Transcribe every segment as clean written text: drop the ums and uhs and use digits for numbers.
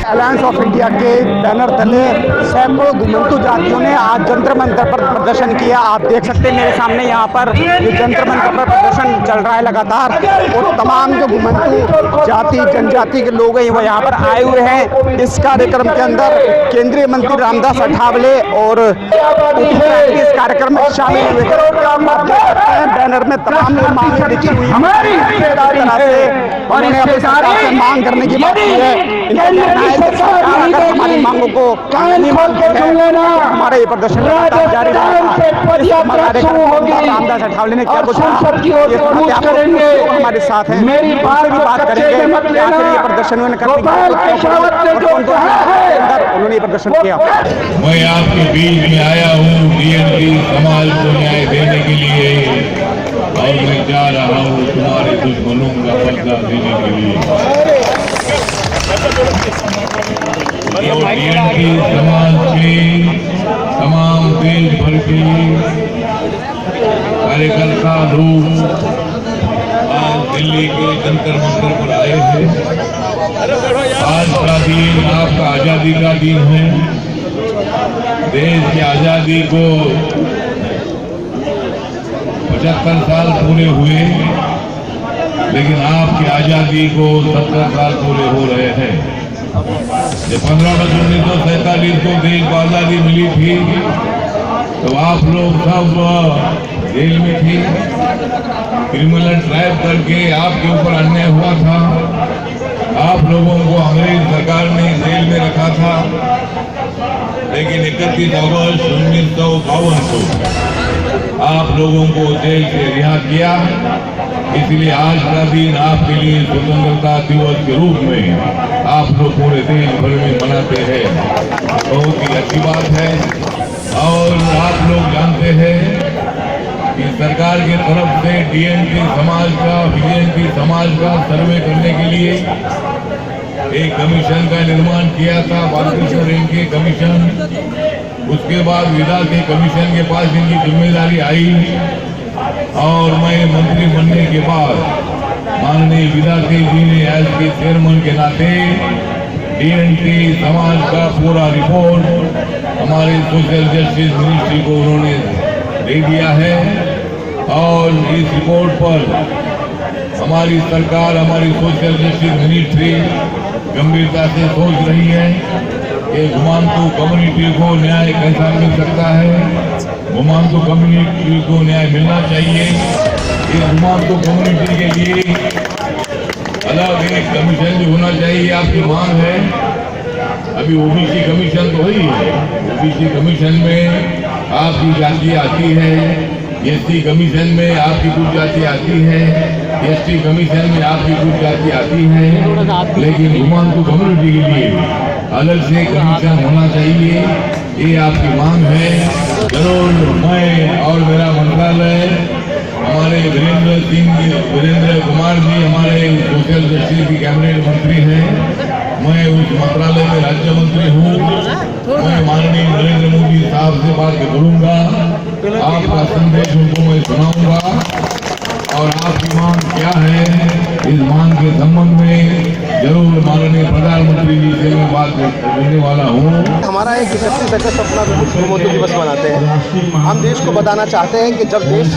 Alliance of India के banner तले सैकड़ों घुमंतु जातियों ने आज जंतर मंतर पर प्रदर्शन किया। आप देख सकते हैं मेरे सामने यहाँ पर ये जंतर मंतर पर प्रदर्शन चल रहा है लगातार, और तमाम जो घुमंतु जाति जनजाति के लोग हैं वो यहाँ पर आए हुए हैं। इस कार्यक्रम के अंदर केंद्रीय मंत्री रामदास अठावले और इस कार्यक्रम में शामिल हुए थे। आप देख सकते हैं बैनर में तमाम मांगे लिखी हुई हैं और इन्हें अपनी सरकार से मांग करने की बात की है। इनका कहना है कि सरकार अगर हमारी मांगों को नहीं मानती है हमारा ये प्रदर्शन जारी रहेगा। रामदास अठावले ने क्या कुछ हमारे साथ हैं, उनसे भी बात करेंगे कि आखिर ये प्रदर्शन उन्होंने ये प्रदर्शन किया। मैं आपके बीच में आया हूँ डीएनटी समाज को न्याय देने के लिए, और मैं जा रहा हूँ तुम्हारे दुश्मनों का बदला देने के लिए। डीएनटी समाज के तमाम देश भर के कार्यकर्ता लोग आज दिल्ली के जंतर मंतर पर आए हैं। आज का दिन आपका आजादी का दिन है। देश की आजादी को 75 साल पूरे हुए, लेकिन आपकी आजादी को 70 साल पूरे हो रहे हैं। जब 15 अगस्त 1947 को देश को आजादी मिली थी तो आप लोग सब जेल में थे। क्रिमिनल ट्रायल करके आपके ऊपर अन्याय हुआ था। आप लोगों को अंग्रेज सरकार ने जेल में रखा था, लेकिन 31 अगस्त 1952 को आप लोगों को जेल से रिहा किया। इसलिए आज का दिन आपके लिए स्वतंत्रता दिवस के रूप में आप लोग पूरे देश भर में मनाते हैं। बहुत ही अच्छी बात है। और आप लोग जानते हैं कि सरकार की तरफ से डीएनटी समाज का बीएनटी समाज का सर्वे करने के लिए एक कमीशन का निर्माण किया था, बालकृष्ण रेंके कमीशन। उसके बाद विदा के कमीशन के पास इनकी जिम्मेदारी आई, और मैं मंत्री बनने के बाद माननीय विदा के जी ने एज के चेयरमैन के नाते डीएनटी समाज का पूरा रिपोर्ट हमारे सोशल जस्टिस मिनिस्ट्री को उन्होंने दे दिया है। और इस रिपोर्ट पर हमारी सरकार, हमारी सोशल जस्टिस मिनिस्ट्री गंभीरता से सोच रही है कि घुमांतु कम्युनिटी को न्याय कैसा मिल सकता है। घुमांतु कम्युनिटी को न्याय मिलना चाहिए। इस घुमांतु कम्युनिटी के लिए अलग एक कमीशन भी होना चाहिए, आपकी मांग है। अभी ओबीसी कमीशन तो ही है, ओबीसी कमीशन में आपकी जाति आती है, एसटी कमीशन में आपकी कुछ जाति आती है, एसटी कमीशन में आपकी कुछ जाति आती है, लेकिन घुमांतु कम्युनिटी के लिए अलग से कमीशन होना चाहिए। ये आपकी मांग है। जरूर मैं और मेरा मंत्रालय, हमारे वीरेंद्र कुमार जी हमारे सोशल जस्टिस की कैबिनेट मंत्री हैं। मैं उस मंत्रालय में राज्य मंत्री हूँ। मैं माननीय नरेंद्र मोदी साहब से बात करूँगा, आपका संदेश उनको मैं सुनाऊंगा, और आपकी मांग क्या है इस मांग के संबंध में जरूर माननीय प्रधानमंत्री जी से मैं बात करने वाला हूँ। हमारा एक 31 अगस्त अपना घुमंतु दिवस मनाते हैं। हम देश को बताना चाहते हैं कि जब देश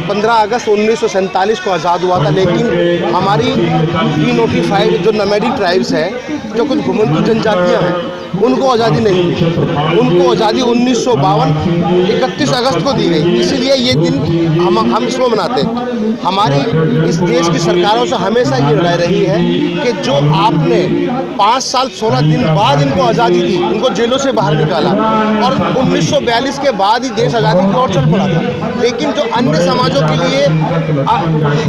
15 अगस्त 1947 को आज़ाद हुआ था, लेकिन हमारी डीनोटिफाइड जो नोमैडिक ट्राइब्स हैं, जो कुछ घुमंतु जनजातियाँ हैं, उनको आज़ादी नहीं मिली। उनको आज़ादी 1952 31 अगस्त को दी गई। इसीलिए ये दिन हम इसको मनाते हैं। हमारी इस देश की सरकारों से हमेशा ये लड़ाई रही है कि जो आपने 5 साल 16 दिन बाद इनको आज़ादी दी, इनको जेलों से बाहर निकाला, और 1942 के बाद ही देश आज़ादी की ओर चल पड़ा था। लेकिन जो अन्य समाजों के लिए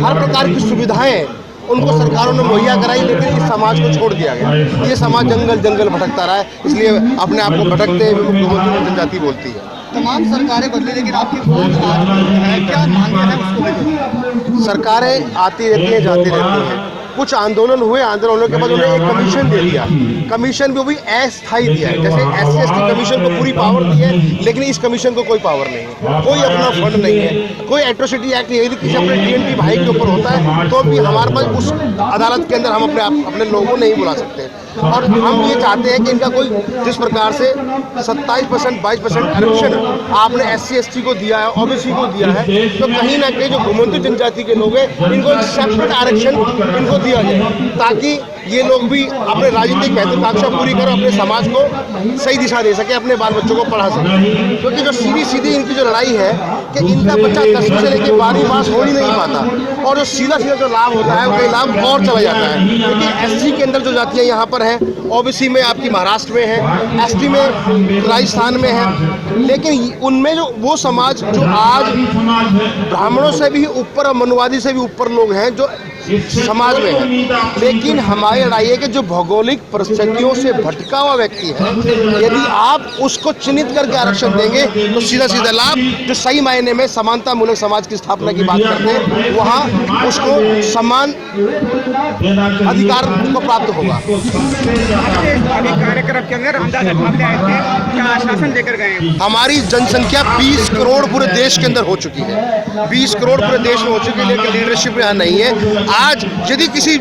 हर प्रकार की सुविधाएं उनको सरकारों ने मुहैया कराई, लेकिन इस समाज को छोड़ दिया गया। ये समाज जंगल जंगल भटकता रहा है, इसलिए अपने आप को भटकते घुमंतु जनजाति बोलती है। तमाम सरकारें बदली, लेकिन आपकी मांग आज है, क्या मांग है उसको लेकर? सरकारें आती रहती हैं, जाती रहती हैं, कुछ आंदोलन हुए, आंदोलनों के बाद उन्हें एक कमीशन दे दिया। कमीशन भी वो भी अस्थायी दिया है, जैसे SC/ST कमीशन को पूरी पावर दी है, लेकिन इस कमीशन को कोई पावर नहीं है, कोई अपना फंड नहीं है, कोई एट्रोसिटी एक्ट नहीं है। यदि किसी अपने TNT भाई के ऊपर होता है तो भी हमारे पास उस अदालत के अंदर हम अपने लोगों को नहीं बुला सकते। और हम ये चाहते हैं कि इनका कोई जिस प्रकार से 27% 22% आरक्षण आपने SC/ST को दिया है, OBC को दिया है, तो कहीं ना कहीं जो घुमंतु जनजाति के लोग हैं इनको एक सेपरेट आरक्षण इनको दिया जाए, ताकि ये लोग भी अपने राजनीतिक महत्वाकांक्षा पूरी कर अपने समाज को सही दिशा दे सके, अपने बाल बच्चों को पढ़ा सके। क्योंकि जो सीधी इनकी जो लड़ाई है कि इनका बच्चा 10वीं से लेकर 12वीं पास हो ही नहीं पाता, और जो सीधा जो लाभ होता है वो लाभ और चला जाता है। क्योंकि SC के अंदर जो जातियाँ यहाँ पर हैं, OBC में आपकी महाराष्ट्र में है, ST में राजस्थान में है, लेकिन उनमें जो वो समाज जो आज ब्राह्मणों से भी ऊपर और मनुवादी से भी ऊपर लोग हैं जो समाज में है। लेकिन हमारी लड़ाई है कि जो भौगोलिक परिस्थितियों से भटका हुआ व्यक्ति है, यदि आप उसको चिन्हित करके आरक्षण देंगे तो सीधा लाभ जो सही मायने में समानता मूलक समाज की स्थापना की बात करते हैं, वहाँ उसको समान अधिकार को प्राप्त होगा। कार्यक्रम के अंदर अंदाजा भावने आए थे, क्या आश्वासन देकर गए? हमारी जनसंख्या 20 करोड़ पूरे देश के अंदर हो चुकी है, 20 करोड़ पूरे देश में हो चुकी है, लेकिन लीडरशिप यहाँ नहीं है। आज यदि किसी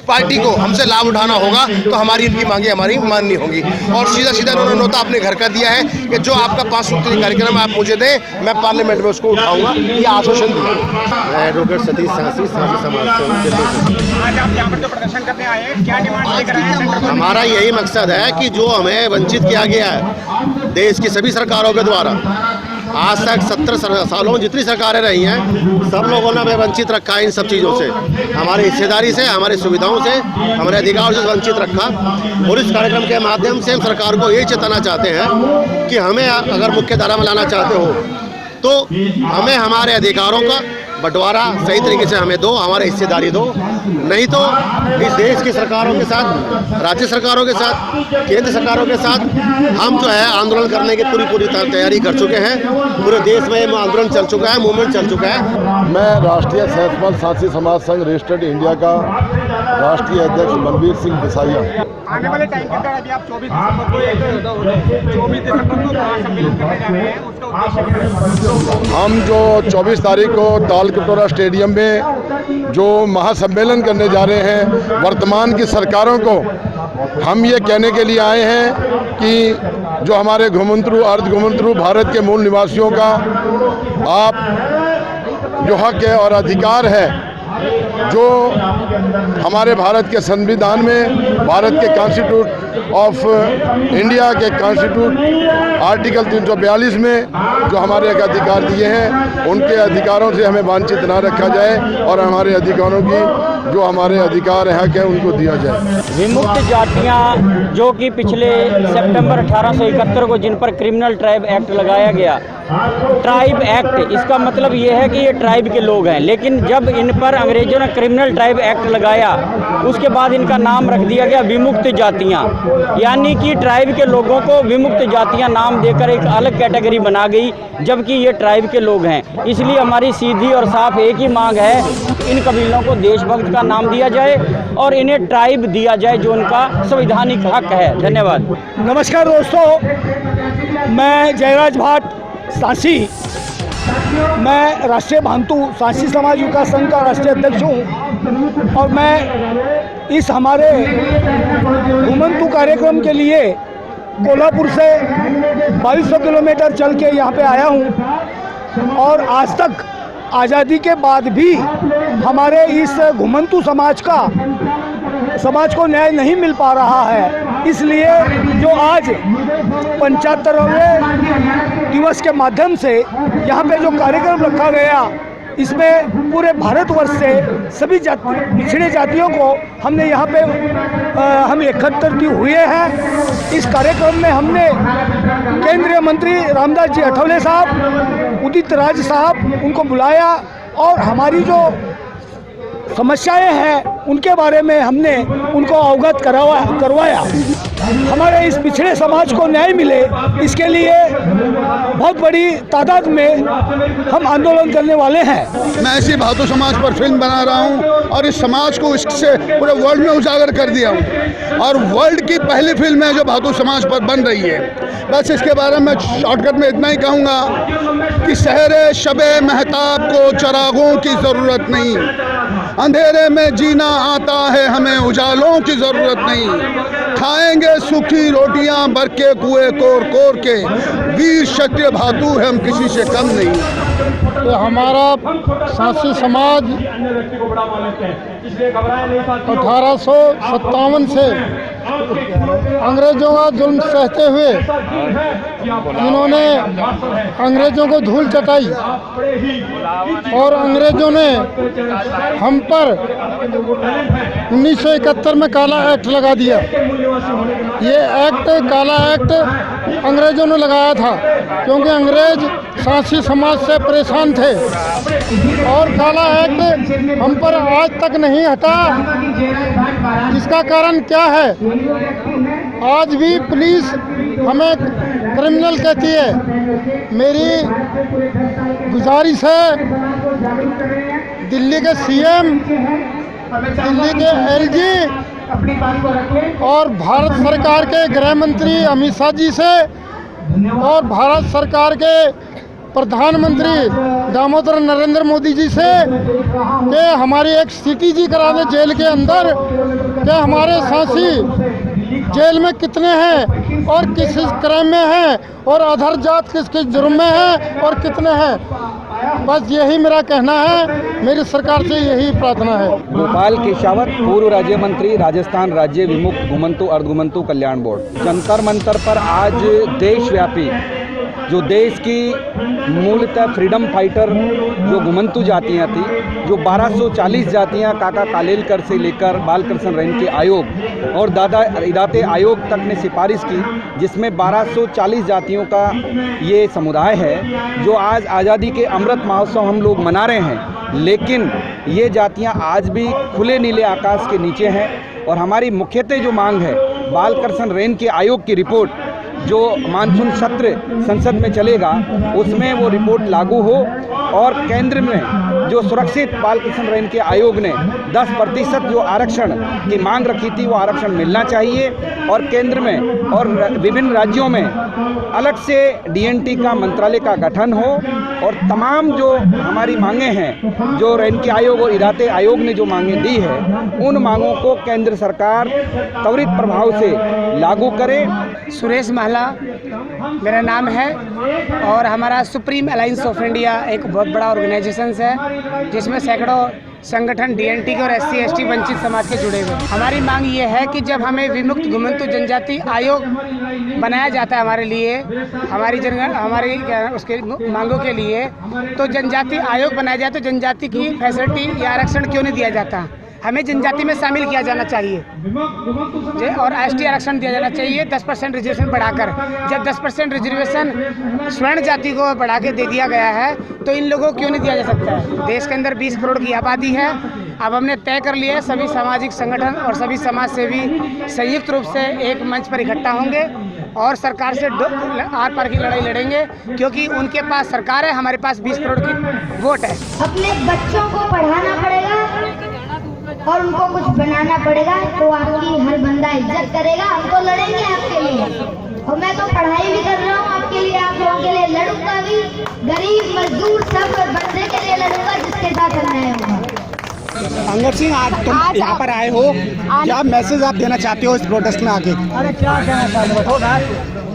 पार्टी को हमसे लाभ उठाना होगा तो हमारी इनकी मांगे हमारी माननी होगी। और सीधा इन्होंने नोता अपने घर का दिया है कि जो आपका 5 सूत्री कार्यक्रम आप मुझे दें, मैं पार्लियामेंट में उसको उठाऊंगा, ये आश्वासन दिया। एडवोकेट सतीश सांसी, सांसी समाज से। आज आप यहाँ पर जो प्रदर्शन करने आए हैं, क्या डिमांड लेकर आए हैं? हमारा यही मकसद है कि जो हमें वंचित किया गया है देश की सभी सरकारों के द्वारा, आज तक 70 सालों में जितनी सरकारें रही हैं, सब लोगों ने हमें वंचित रखा है इन सब चीज़ों से, हमारी हिस्सेदारी से, हमारी सुविधाओं से, हमारे अधिकार से वंचित रखा। और इस कार्यक्रम के माध्यम से हम सरकार को ये चेताना चाहते हैं कि हमें अगर मुख्य धारा में लाना चाहते हो तो हमें हमारे अधिकारों का बंटवारा सही तरीके से हमें दो, हमारे हिस्सेदारी दो, नहीं तो इस देश की सरकारों के साथ, राज्य सरकारों के साथ, केंद्र सरकारों के साथ हम जो है आंदोलन करने की पूरी तैयारी कर चुके हैं। पूरे देश में आंदोलन चल चुका है, मूवमेंट चल चुका है। मैं राष्ट्रीय सहसपल सांसी समाज संघ रजिस्टर्ड इंडिया का राष्ट्रीय अध्यक्ष बलबीर सिंह बिसाइया। आने वाले टाइम के अंदर अभी आप 24 दिसंबर को महासम्मेलन करने जा रहे हैं, उसका उद्देश्य? हम जो 24 तारीख को तालकटोरा स्टेडियम में जो महासम्मेलन करने जा रहे हैं, वर्तमान की सरकारों को हम ये कहने के लिए आए हैं कि जो हमारे घुमंतरू अर्ध घुमंतरू भारत के मूल निवासियों का आप जो हक है और अधिकार है, जो हमारे भारत के संविधान में, भारत के कॉन्स्टिट्यूट ऑफ इंडिया के कॉन्स्टिट्यूट आर्टिकल 342 में जो हमारे अधिकार दिए हैं, उनके अधिकारों से हमें वंचित ना रखा जाए और हमारे अधिकारों की जो हमारे अधिकार हक है उनको दिया जाए। विमुक्त जातियां जो कि पिछले सितंबर 1871 को जिन पर क्रिमिनल ट्राइब एक्ट लगाया गया, ट्राइब एक्ट, इसका मतलब ये है कि ये ट्राइब के लोग हैं, लेकिन जब इन पर अंग्रेजों ने क्रिमिनल ट्राइब एक्ट लगाया उसके बाद इनका नाम रख दिया गया विमुक्त जातियां, यानी कि ट्राइब के लोगों को विमुक्त जातियां नाम देकर एक अलग कैटेगरी बना गई, जबकि ये ट्राइब के लोग हैं। इसलिए हमारी सीधी और साफ एक ही मांग है, इन कबीलों को देशभक्त का नाम दिया जाए और इन्हें ट्राइब दिया जाए जो उनका संवैधानिक हक है। धन्यवाद। नमस्कार दोस्तों, मैं जयराज भाट सांसी, मैं राष्ट्रीय भांतु सांसी समाज विकास संघ का राष्ट्रीय अध्यक्ष हूँ और मैं इस हमारे घुमंतु कार्यक्रम के लिए कोल्हापुर से 2200 किलोमीटर चल के यहाँ पे आया हूँ। और आज तक आज़ादी के बाद भी हमारे इस घुमंतु समाज को न्याय नहीं मिल पा रहा है। इसलिए जो आज 75वें दिवस के माध्यम से यहाँ पे जो कार्यक्रम रखा गया, इसमें पूरे भारतवर्ष से सभी पिछड़े जातियों को हमने यहाँ पे हम एकत्रित हुए हैं। इस कार्यक्रम में हमने केंद्रीय मंत्री रामदास जी अठावले साहब, उदित राज साहब, उनको बुलाया और हमारी जो समस्याएं हैं उनके बारे में हमने उनको अवगत करवाया। हमारे इस पिछड़े समाज को न्याय मिले, इसके लिए बहुत बड़ी तादाद में हम आंदोलन करने वाले हैं। मैं ऐसी भातु समाज पर फिल्म बना रहा हूँ और इस समाज को इससे पूरे वर्ल्ड में उजागर कर दिया हूँ और वर्ल्ड की पहली फिल्म है जो भातु समाज पर बन रही है। बस इसके बारे में शॉर्टकट में इतना ही कहूँगा कि शहरे शबे महताब को चरागों की ज़रूरत नहीं, अंधेरे में जीना आता है हमें उजालों की ज़रूरत नहीं, खाएंगे सूखी रोटियां भर के कुएं कोर कोर के, वीर शक्ति भातु है हम किसी से कम नहीं। तो हमारा सांसी समाज 1857 से अंग्रेज़ों का जुल्म सहते हुए इन्होंने अंग्रेज़ों को धूल चटाई और अंग्रेज़ों ने हम पर 1971 में काला एक्ट लगा दिया। ये एक्ट काला एक्ट अंग्रेज़ों ने लगाया था क्योंकि अंग्रेज़ सांसी समाज से परेशान थे और काला एक्ट हम पर आज तक नहीं हटा। इसका कारण क्या है? आज भी पुलिस हमें क्रिमिनल कहती है। मेरी गुजारिश है दिल्ली के सीएम, दिल्ली के एलजी और भारत सरकार के गृह मंत्री अमित शाह जी से और भारत सरकार के प्रधानमंत्री दामोदर नरेंद्र मोदी जी से कि हमारी एक सीटीजी करा दें जेल के अंदर कि हमारे सांसी जेल में कितने हैं और किस क्राइम में हैं और अधर जात किस किस जुर्म में हैं और कितने हैं। बस यही मेरा कहना है, मेरी सरकार से यही प्रार्थना है। गोपाल केशावत, पूर्व राज्य मंत्री, राजस्थान राज्य विमुक्त घुमंतु अर्धघुमंतु कल्याण बोर्ड। जंतर मंतर पर आज देशव्यापी जो देश की मूलतः फ्रीडम फाइटर जो घुमंतु जातियां थी, जो 1240 जातियां काका कालेलकर से लेकर बालकृष्ण रेणके आयोग और दादा इदाते आयोग तक ने सिफारिश की, जिसमें 1240 जातियों का ये समुदाय है जो आज आज़ादी के अमृत महोत्सव हम लोग मना रहे हैं। लेकिन ये जातियां आज भी खुले नीले आकाश के नीचे हैं और हमारी मुख्यतः जो मांग है, बालकृष्ण रेणके आयोग की रिपोर्ट जो मानसून सत्र संसद में चलेगा उसमें वो रिपोर्ट लागू हो और केंद्र में जो सुरक्षित बालकृष्ण रेणके आयोग ने 10% जो आरक्षण की मांग रखी थी वो आरक्षण मिलना चाहिए और केंद्र में और विभिन्न राज्यों में अलग से डीएनटी का मंत्रालय का गठन हो और तमाम जो हमारी मांगें हैं, जो रेणके आयोग और इदाते आयोग ने जो मांगें दी है, उन मांगों को केंद्र सरकार त्वरित प्रभाव से लागू करे। सुरेश महला मेरा नाम है और हमारा सुप्रीम अलायंस ऑफ इंडिया एक बहुत बड़ा ऑर्गेनाइजेशन है जिसमें सैकड़ों संगठन डीएनटी के और एससी एसटी वंचित समाज के जुड़े हुए। हमारी मांग ये है कि जब हमें विमुक्त घुमंतु जनजाति आयोग बनाया जाता है हमारे लिए, हमारी उसके मांगों के लिए, तो जनजाति आयोग बनाया जाए तो जनजाति की फैसिलिटी या आरक्षण क्यों नहीं दिया जाता? हमें जनजाति में शामिल किया जाना चाहिए और एसटी आरक्षण दिया जाना चाहिए 10% रिजर्वेशन बढ़ाकर। जब 10% रिजर्वेशन स्वर्ण जाति को बढ़ा के दे दिया गया है तो इन लोगों को क्यों नहीं दिया जा सकता है? देश के अंदर 20 करोड़ की आबादी है। अब हमने तय कर लिया है सभी सामाजिक संगठन और सभी समाज सेवी संयुक्त रूप से एक मंच पर इकट्ठा होंगे और सरकार से आर पार की लड़ाई लड़ेंगे, क्योंकि उनके पास सरकार है, हमारे पास 20 करोड़ की वोट है। अपने बच्चों को पढ़ाना पड़ेगा और उनको कुछ बनाना पड़ेगा तो आपकी हर बंदा इज्जत करेगा। हम तो लड़ेंगे आपके लिए और मैं तो पढ़ाई भी कर रहा हूँ आपके लिए, आप लोगों के लिए लड़ूंगा भी, गरीब मजदूर सब बंदे के लिए लड़ूंगा जिसके साथ अन्याय होगा। अंगद सिंह, आज तुम यहाँ पर आए हो, क्या मैसेज आप देना चाहते हो इस प्रोटेस्ट में आके? अरे क्या कहना चाहते हो?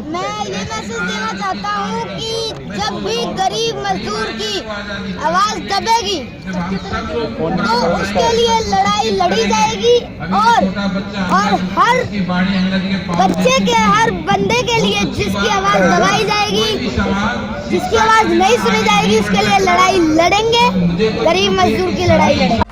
मैं ये मैसेज देना चाहता हूँ कि जब भी गरीब मजदूर की आवाज़ दबेगी तो उसके लिए लड़ाई लड़ी जाएगी और हर बच्चे के, हर बंदे के लिए जिसकी आवाज़ दबाई जाएगी, जिसकी आवाज़ नहीं सुनी जाएगी, उसके लिए लड़ाई लड़ेंगे, गरीब मजदूर की लड़ाई लड़ेंगे।